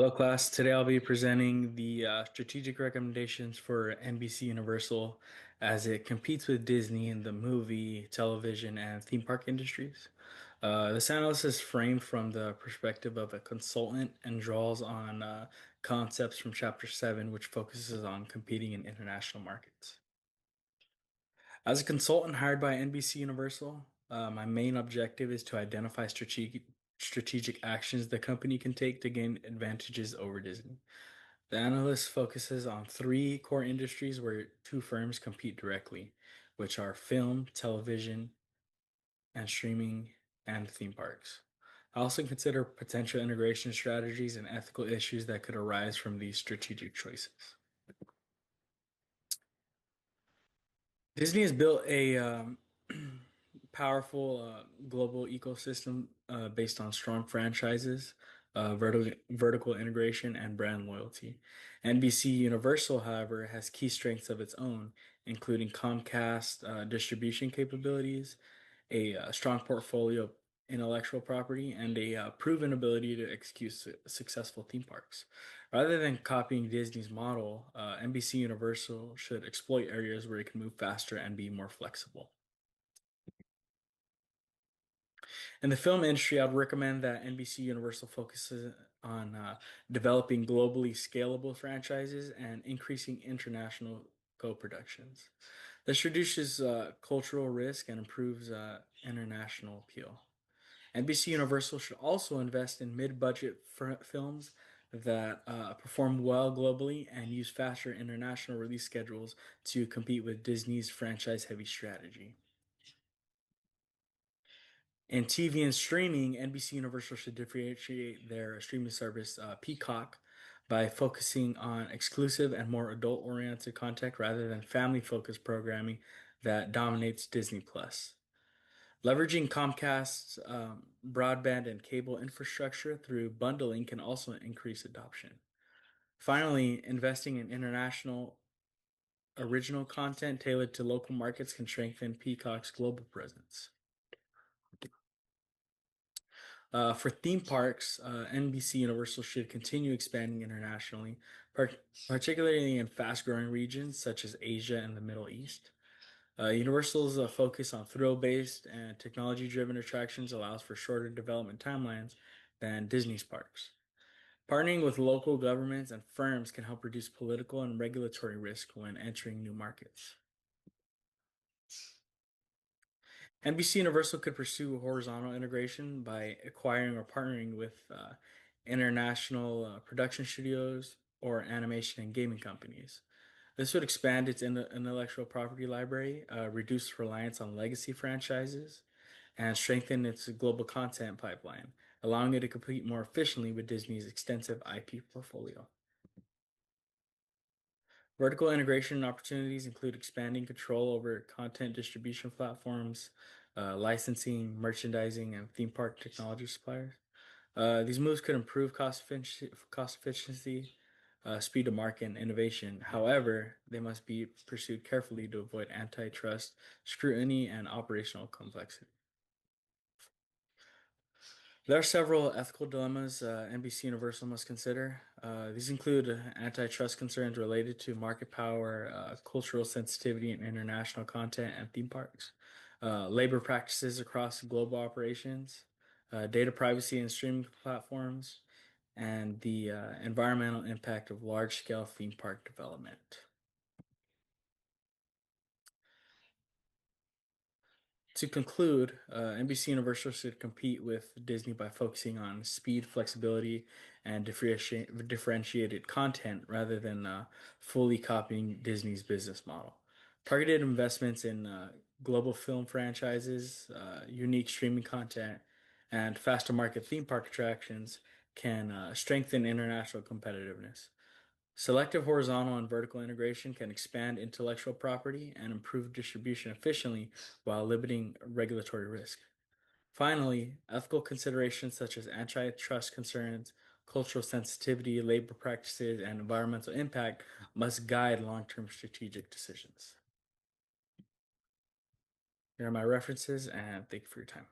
Hello, class. Today I'll be presenting the strategic recommendations for NBC Universal as it competes with Disney in the movie, television, and theme park industries. This analysis is framed from the perspective of a consultant and draws on concepts from Chapter 7, which focuses on competing in international markets. As a consultant hired by NBC Universal, my main objective is to identify strategic actions the company can take to gain advantages over Disney. The analyst focuses on three core industries where two firms compete directly, which are film, television, and streaming and theme parks. I also consider potential integration strategies and ethical issues that could arise from these strategic choices. Disney has built a powerful global ecosystem based on strong franchises, vertical integration, and brand loyalty. NBC Universal, however, has key strengths of its own, including Comcast distribution capabilities, a strong portfolio of intellectual property, and a proven ability to execute successful theme parks. Rather than copying Disney's model, NBC Universal should exploit areas where it can move faster and be more flexible. In the film industry, I'd recommend that NBC Universal focuses on developing globally scalable franchises and increasing international co-productions. This reduces cultural risk and improves international appeal. NBC Universal should also invest in mid-budget films that perform well globally and use faster international release schedules to compete with Disney's franchise-heavy strategy. In TV and streaming, NBC Universal should differentiate their streaming service, Peacock, by focusing on exclusive and more adult-oriented content rather than family-focused programming that dominates Disney Plus. Leveraging Comcast's broadband and cable infrastructure through bundling can also increase adoption. Finally, investing in international original content tailored to local markets can strengthen Peacock's global presence. For theme parks, NBC Universal should continue expanding internationally, particularly in fast-growing regions such as Asia and the Middle East. Universal's focus on thrill-based and technology-driven attractions allows for shorter development timelines than Disney's parks. Partnering with local governments and firms can help reduce political and regulatory risk when entering new markets. NBC Universal could pursue horizontal integration by acquiring or partnering with international production studios or animation and gaming companies. This would expand its intellectual property library, reduce reliance on legacy franchises, and strengthen its global content pipeline, allowing it to compete more efficiently with Disney's extensive IP portfolio. Vertical integration opportunities include expanding control over content distribution platforms, licensing, merchandising, and theme park technology suppliers. These moves could improve cost efficiency, speed of market, and innovation. However, they must be pursued carefully to avoid antitrust scrutiny and operational complexity. There are several ethical dilemmas NBC Universal must consider. These include antitrust concerns related to market power, cultural sensitivity in international content and theme parks, labor practices across global operations, data privacy in streaming platforms, and the environmental impact of large-scale theme park development. To conclude, NBC Universal should compete with Disney by focusing on speed, flexibility, and differentiated content rather than fully copying Disney's business model. Targeted investments in global film franchises, unique streaming content, and faster market theme park attractions can strengthen international competitiveness. Selective horizontal and vertical integration can expand intellectual property and improve distribution efficiently while limiting regulatory risk. Finally, ethical considerations such as antitrust concerns, cultural sensitivity, labor practices, and environmental impact must guide long-term strategic decisions. Here are my references, and thank you for your time.